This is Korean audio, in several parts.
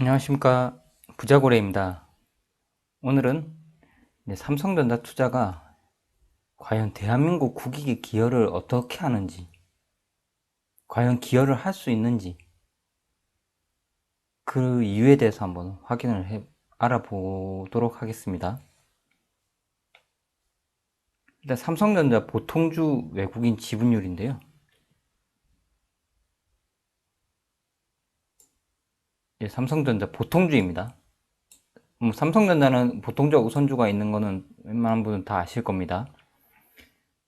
안녕하십니까, 부자고래입니다. 오늘은 삼성전자 투자가 과연 대한민국 국익에 기여를 어떻게 하는지, 과연 기여를 할 수 있는지, 그 이유에 대해서 한번 알아보도록 하겠습니다. 일단 삼성전자 보통주 외국인 지분율인데요. 삼성전자 보통주입니다. 삼성전자는 보통주와 우선주가 있는 거는 웬만한 분은 다 아실 겁니다.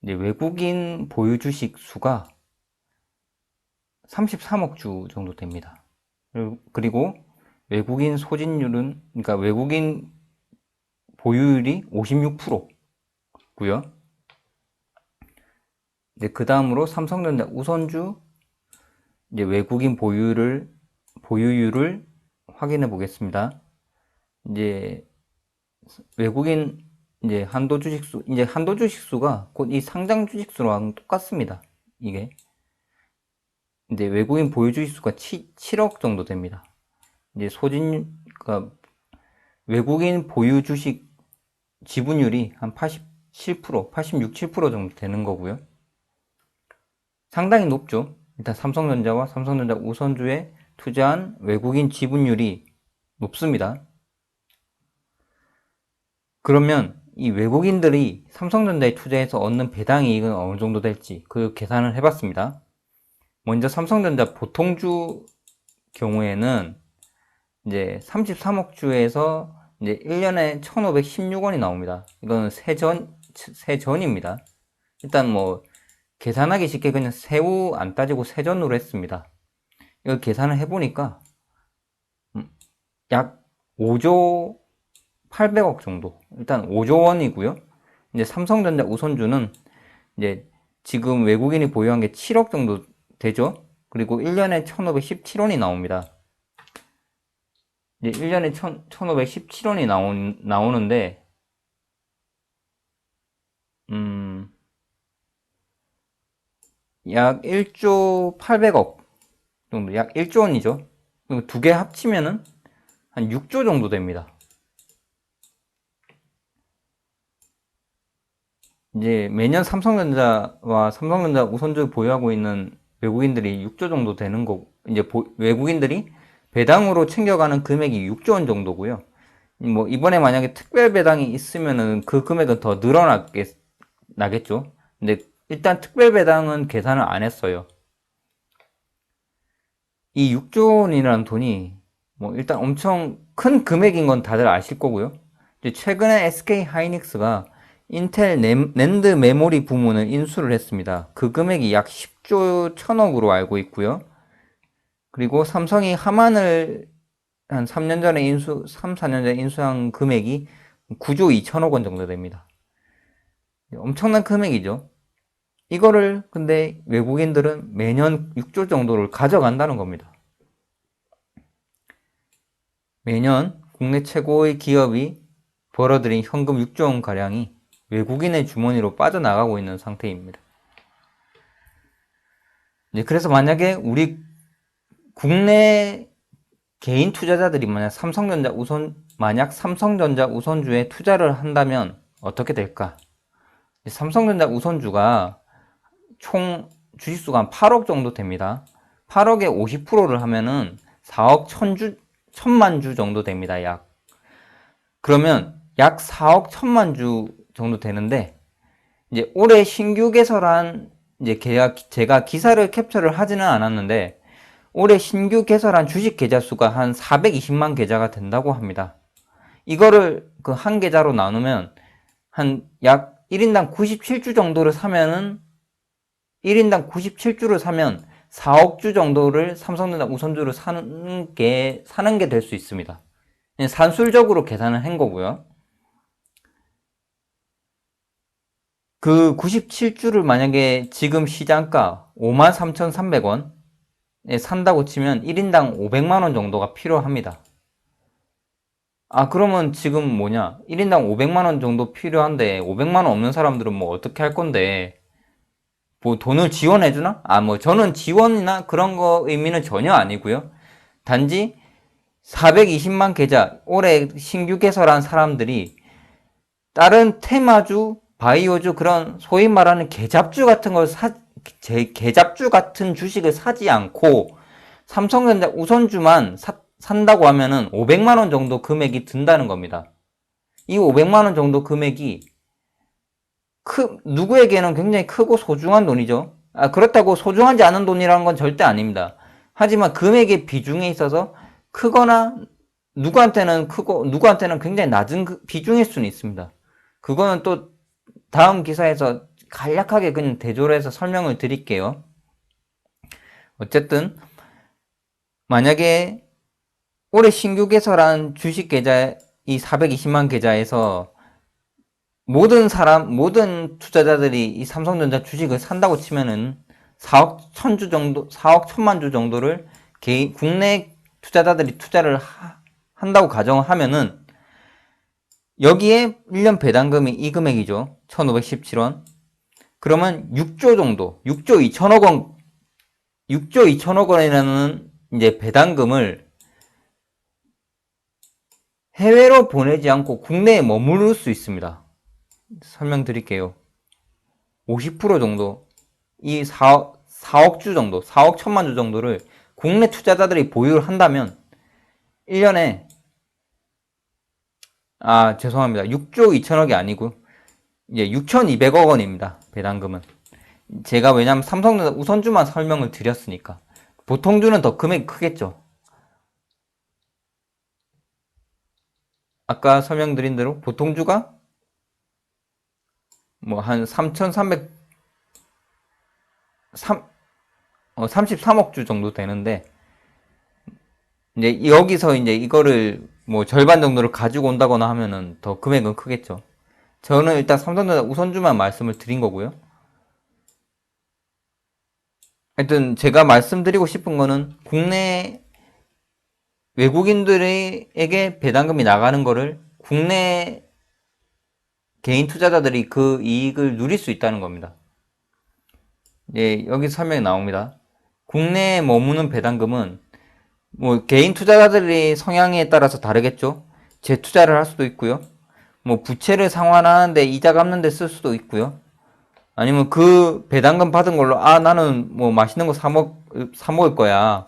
외국인 보유 주식 수가 33억 주 정도 됩니다. 그리고 외국인 소진율은, 그러니까 외국인 보유율이 56%고요. 그 다음으로 삼성전자 우선주 외국인 보유율을 확인해 보겠습니다. 외국인 한도 주식수가 곧 이 상장 주식수랑 똑같습니다. 이게 외국인 보유 주식수가 7억 정도 됩니다. 그러니까 외국인 보유 주식 지분율이 한 87%, 86, 7% 정도 되는 거고요. 상당히 높죠. 일단 삼성전자와 삼성전자 우선주에 투자한 외국인 지분율이 높습니다. 그러면 이 외국인들이 삼성전자에 투자해서 얻는 배당 이익은 어느 정도 될지 그 계산을 해봤습니다. 먼저 삼성전자 보통주 경우에는 33억 주에서 1년에 1,516원이 나옵니다. 이거는 세전입니다. 일단 계산하기 쉽게 그냥 세후 안 따지고 세전으로 했습니다. 이걸 계산을 해보니까 약 5조 800억 정도. 일단 5조 원이고요. 삼성전자 우선주는 지금 외국인이 보유한 게 7억 정도 되죠. 그리고 1년에 1,517원이 나옵니다. 1년에 1,517원이 나오는데, 약 1조 800억 정도, 약 1조 원이죠. 두 개 합치면은 한 6조 정도 됩니다. 매년 삼성전자와 삼성전자 우선주 보유하고 있는 외국인들이 6조 정도 되는 거고, 외국인들이 배당으로 챙겨가는 금액이 6조 원 정도고요. 이번에 만약에 특별 배당이 있으면은 그 금액은 더 나겠죠. 근데 일단 특별 배당은 계산을 안 했어요. 이 6조 원이라는 돈이 일단 엄청 큰 금액인 건 다들 아실 거고요. 최근에 SK 하이닉스가 인텔 낸드 메모리 부문을 인수를 했습니다. 그 금액이 약 10조 1천억으로 알고 있고요. 그리고 삼성이 하만을 한 3년 전에 3, 4년 전에 인수한 금액이 9조 2천억 원 정도 됩니다. 엄청난 금액이죠. 이거를 근데 외국인들은 매년 6조 정도를 가져간다는 겁니다. 매년 국내 최고의 기업이 벌어들인 현금 6조 원 가량이 외국인의 주머니로 빠져나가고 있는 상태입니다. 그래서 만약에 우리 국내 개인 투자자들이 만약 삼성전자 우선주에 투자를 한다면 어떻게 될까? 삼성전자 우선주가 총 주식수가 한 8억 정도 됩니다. 8억에 50%를 하면은 4억 1천만 주 정도 됩니다. 그러면 약 4억 1천만 주 정도 되는데, 올해 신규 개설한, 제가 기사를 캡처를 하지는 않았는데, 올해 신규 개설한 주식 계좌 수가 한 420만 계좌가 된다고 합니다. 이거를 그 한 계좌로 나누면 한 약 1인당 97주 정도를 사면은 1인당 97주를 사면 4억 주 정도를 삼성전자 우선주를 사는 게 될 수 있습니다. 산술적으로 계산을 한 거고요. 그 97주를 만약에 지금 시장가 53,300원 산다고 치면 1인당 500만원 정도가 필요합니다. 그러면 지금 1인당 500만원 정도 필요한데 500만원 없는 사람들은 어떻게 할 건데 돈을 지원해주나? 저는 지원이나 그런 거 의미는 전혀 아니고요. 단지 420만 계좌, 올해 신규 개설한 사람들이 다른 테마주, 바이오주 그런 소위 말하는 계잡주 같은 걸 계잡주 같은 주식을 사지 않고 삼성전자 우선주만 산다고 하면은 500만 원 정도 금액이 든다는 겁니다. 이 500만 원 정도 금액이 누구에게는 굉장히 크고 소중한 돈이죠. 그렇다고 소중하지 않은 돈이라는 건 절대 아닙니다. 하지만 금액의 비중에 있어서 크거나 누구한테는 크고 누구한테는 굉장히 낮은 비중일 수는 있습니다. 그거는 또 다음 기사에서 간략하게 그냥 대조를 해서 설명을 드릴게요. 어쨌든 만약에 올해 신규 개설한 주식 계좌 이 420만 계좌에서 모든 투자자들이 이 삼성전자 주식을 산다고 치면은 4억 1000주 정도, 4억 1000만 주 정도를 국내 투자자들이 투자를 한다고 가정을 하면은 여기에 1년 배당금이 이 금액이죠. 1517원. 그러면 6조 정도, 6조 2천억 원, 6조 2천억 원이라는 이제 배당금을 해외로 보내지 않고 국내에 머무를 수 있습니다. 설명드릴게요. 50% 정도, 이 4억 주 정도, 4억 1000만 주 정도를 국내 투자자들이 보유를 한다면 1년에 죄송합니다. 6조 2천억이 아니고 이제 6,200억 원입니다. 배당금은. 제가 왜냐면 삼성전자 우선주만 설명을 드렸으니까. 보통주는 더 금액이 크겠죠. 아까 설명드린 대로 보통주가 뭐 한 33억 주 정도 되는데 이제 여기서 이제 이거를 뭐 절반 정도를 가지고 온다거나 하면은 더 금액은 크겠죠. 저는 일단 삼성전자 우선주만 말씀을 드린 거고요. 하여튼 제가 말씀드리고 싶은 거는 국내 외국인들에게 배당금이 나가는 거를 국내 개인 투자자들이 그 이익을 누릴 수 있다는 겁니다. 예, 여기 설명이 나옵니다. 국내에 머무는 배당금은 뭐 개인 투자자들의 성향에 따라서 다르겠죠. 재투자를 할 수도 있고요. 뭐 부채를 상환하는데 이자 갚는 데 쓸 수도 있고요. 아니면 그 배당금 받은 걸로 나는 뭐 맛있는 거 사 먹을 거야.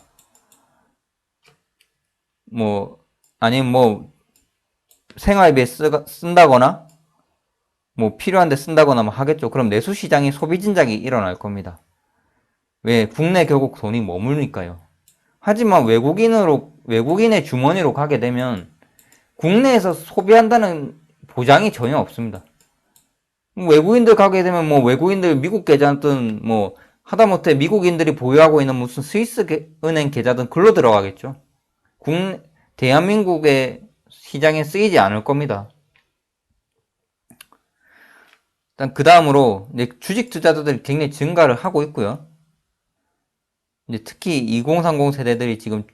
뭐 아니면 뭐 생활비에 쓴다거나 뭐 필요한데 쓴다거나 뭐 하겠죠. 그럼 내수시장에 소비 진작이 일어날 겁니다. 왜? 국내 결국 돈이 머무르니까요. 하지만 외국인의 주머니로 가게 되면 국내에서 소비한다는 보장이 전혀 없습니다. 외국인들 가게 되면 뭐 외국인들 미국 계좌든 뭐 하다못해 미국인들이 보유하고 있는 무슨 스위스 은행 계좌든 글로 들어가겠죠. 대한민국의 시장에 쓰이지 않을 겁니다. 일단 그 다음으로 이제 주식 투자자들이 굉장히 증가를 하고 있고요. 이제 특히 2030 세대들이 지금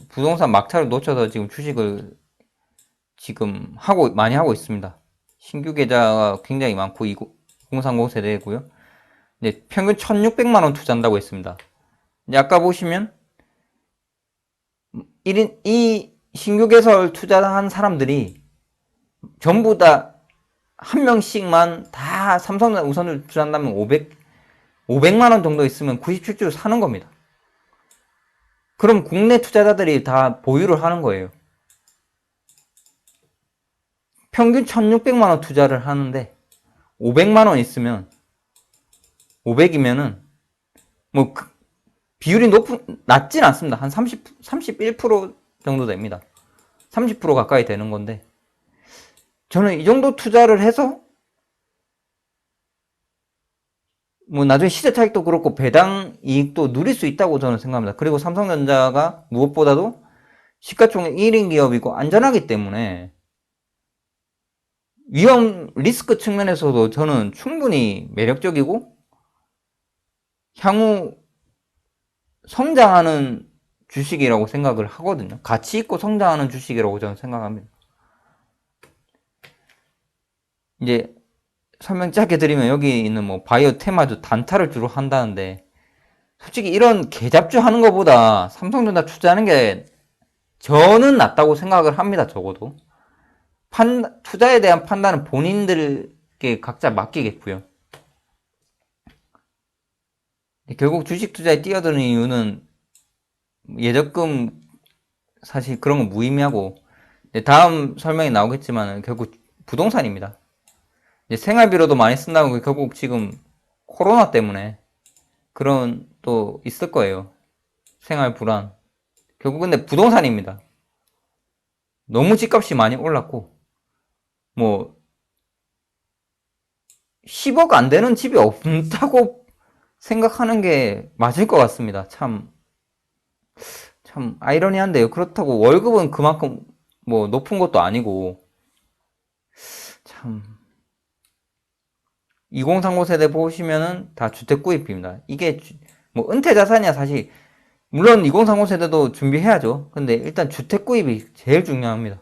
부동산 막차를 놓쳐서 지금 주식을 지금 많이 하고 있습니다. 신규 계좌가 굉장히 많고 2030 세대고요. 이제 평균 1,600만 원 투자한다고 했습니다. 이제 아까 보시면 이 신규 개설 투자한 사람들이 전부 다 한 명씩만 다 삼성전자 우선을 투자한다면 500만 원 정도 있으면 97주를 사는 겁니다. 그럼 국내 투자자들이 다 보유를 하는 거예요. 평균 1,600만 원 투자를 하는데 500만 원 있으면 500이면은 뭐 비율이 낮진 않습니다. 한 31% 정도 됩니다. 30% 가까이 되는 건데 저는 이 정도 투자를 해서 뭐 나중에 시세 차익도 그렇고 배당 이익도 누릴 수 있다고 저는 생각합니다. 그리고 삼성전자가 무엇보다도 시가총액 1인 기업이고 안전하기 때문에 위험 리스크 측면에서도 저는 충분히 매력적이고 향후 성장하는 주식이라고 생각을 하거든요. 가치 있고 성장하는 주식이라고 저는 생각합니다. 이제 설명 짧게 드리면 여기 있는 뭐 바이오 테마주 단타를 주로 한다는데 솔직히 이런 개잡주 하는 것보다 삼성전자 투자하는 게 저는 낮다고 생각을 합니다. 적어도. 투자에 대한 판단은 본인들께 각자 맡기겠고요. 결국 주식 투자에 뛰어드는 이유는 예적금 사실 그런 거 무의미하고, 다음 설명이 나오겠지만 결국 부동산입니다. 생활비로도 많이 쓴다고 결국 지금 코로나 때문에 그런 또 있을 거예요. 생활 불안. 결국 근데 부동산입니다. 너무 집값이 많이 올랐고, 뭐 10억 안 되는 집이 없다고 생각하는 게 맞을 것 같습니다. 참 아이러니한데요. 그렇다고 월급은 그만큼 뭐 높은 것도 아니고, 참 2030 세대 보시면은 다 주택 구입입니다. 이게 뭐 은퇴 자산이야 사실. 물론 2030 세대도 준비해야죠. 근데 일단 주택 구입이 제일 중요합니다.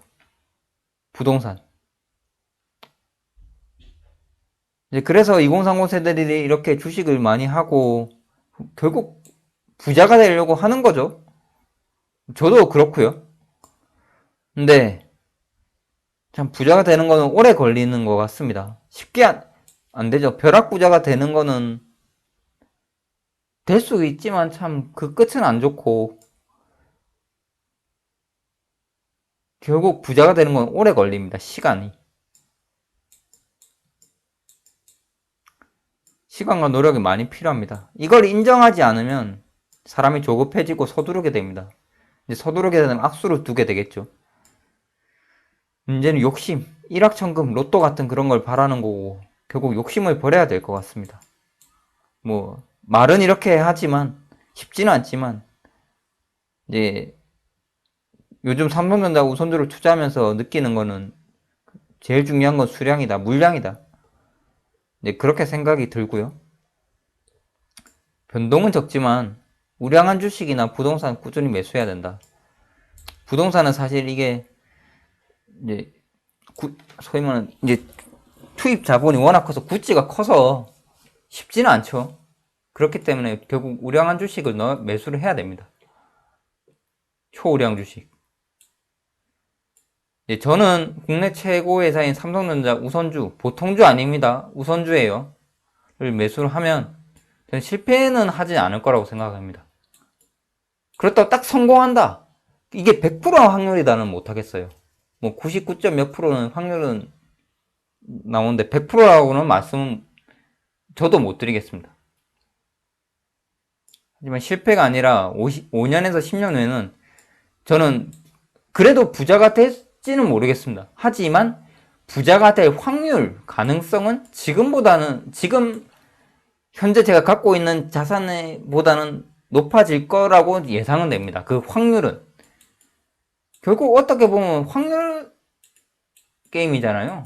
부동산. 그래서 2030 세대들이 이렇게 주식을 많이 하고 결국 부자가 되려고 하는 거죠. 저도 그렇고요. 근데 참 부자가 되는 거는 오래 걸리는 것 같습니다. 쉽게 안 되죠. 벼락부자가 되는 거는 될 수 있지만 참 그 끝은 안 좋고, 결국 부자가 되는 건 오래 걸립니다. 시간과 노력이 많이 필요합니다. 이걸 인정하지 않으면 사람이 조급해지고 서두르게 됩니다. 이제 서두르게 되면 악수를 두게 되겠죠. 문제는 욕심, 일확천금, 로또 같은 그런 걸 바라는 거고, 결국 욕심을 버려야 될 것 같습니다. 뭐 말은 이렇게 하지만 쉽지는 않지만, 이제 요즘 삼성전자 우선주를 투자하면서 느끼는 거는 제일 중요한 건 수량이다, 물량이다. 네, 그렇게 생각이 들고요. 변동은 적지만 우량한 주식이나 부동산 꾸준히 매수해야 된다. 부동산은 사실 이게 이제 소위 말하는 이제 투입 자본이 워낙 커서 구찌가 커서 쉽지는 않죠. 그렇기 때문에 결국 우량한 주식을 매수를 해야 됩니다. 초우량 주식. 저는 국내 최고 회사인 삼성전자 우선주, 보통주 아닙니다. 우선주예요. 를 매수를 하면 저는 실패는 하지 않을 거라고 생각합니다. 그렇다고 딱 성공한다. 이게 100% 확률이다는 못하겠어요. 뭐 99점 몇 프로는 확률은 나오는데 100%라고는 말씀은 저도 못 드리겠습니다. 하지만 실패가 아니라 5년에서 10년 후에는 저는 그래도 부자가 될지는 모르겠습니다. 하지만 부자가 될 확률, 가능성은 지금 현재 제가 갖고 있는 자산보다는 높아질 거라고 예상은 됩니다. 그 확률은. 결국 어떻게 보면 확률 게임이잖아요.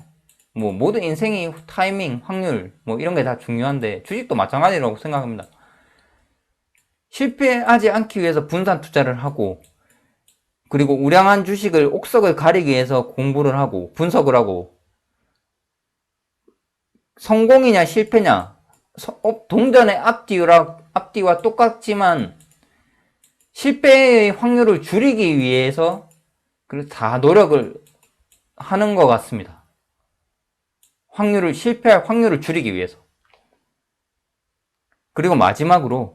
뭐 모든 인생이 타이밍, 확률 뭐 이런 게 다 중요한데 주식도 마찬가지라고 생각합니다. 실패하지 않기 위해서 분산 투자를 하고, 그리고 우량한 주식을 옥석을 가리기 위해서 공부를 하고 분석을 하고, 성공이냐 실패냐 동전의 앞뒤와 똑같지만 실패의 확률을 줄이기 위해서 다 노력을 하는 것 같습니다. 실패할 확률을 줄이기 위해서. 그리고 마지막으로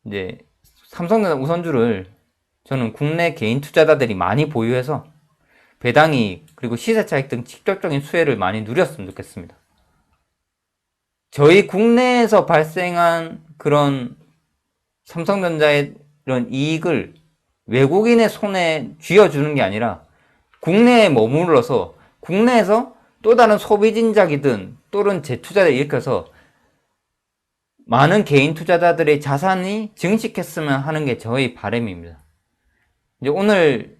이제 삼성전자 우선주를 저는 국내 개인 투자자들이 많이 보유해서 배당이 그리고 시세 차익 등 직접적인 수혜를 많이 누렸으면 좋겠습니다. 저희 국내에서 발생한 그런 삼성전자의 이런 이익을 외국인의 손에 쥐어주는 게 아니라 국내에 머물러서 국내에서 또 다른 소비 진작이든 또는 재투자를 일으켜서 많은 개인 투자자들의 자산이 증식했으면 하는 게 저의 바람입니다. 이제 오늘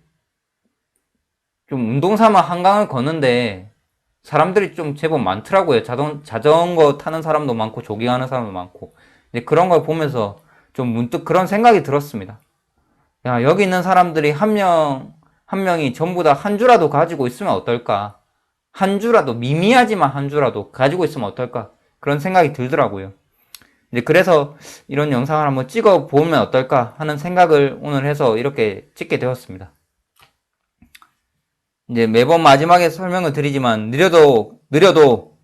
좀 운동 삼아 한강을 걷는데 사람들이 좀 제법 많더라고요. 자전거 타는 사람도 많고 조깅하는 사람도 많고. 이제 그런 걸 보면서 좀 문득 그런 생각이 들었습니다. 야, 여기 있는 사람들이 한 명이 전부 다 한 주라도 가지고 있으면 어떨까? 한 주라도, 미미하지만 한 주라도 가지고 있으면 어떨까? 그런 생각이 들더라고요. 이제 그래서 이런 영상을 한번 찍어 보면 어떨까 하는 생각을 오늘 해서 이렇게 찍게 되었습니다. 이제 매번 마지막에 설명을 드리지만 느려도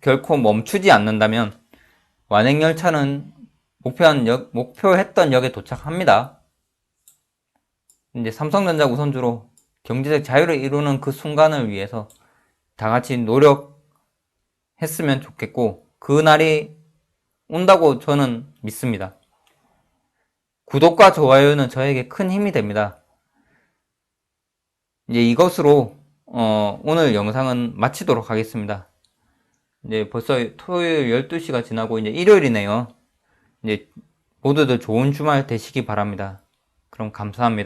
결코 멈추지 않는다면 완행열차는 목표했던 역에 도착합니다. 이제 삼성전자 우선주로 경제적 자유를 이루는 그 순간을 위해서 다 같이 노력했으면 좋겠고, 그 날이 온다고 저는 믿습니다. 구독과 좋아요는 저에게 큰 힘이 됩니다. 이제 이것으로 오늘 영상은 마치도록 하겠습니다. 이제 벌써 토요일 12시가 지나고 이제 일요일이네요. 이제 모두들 좋은 주말 되시기 바랍니다. 그럼 감사합니다.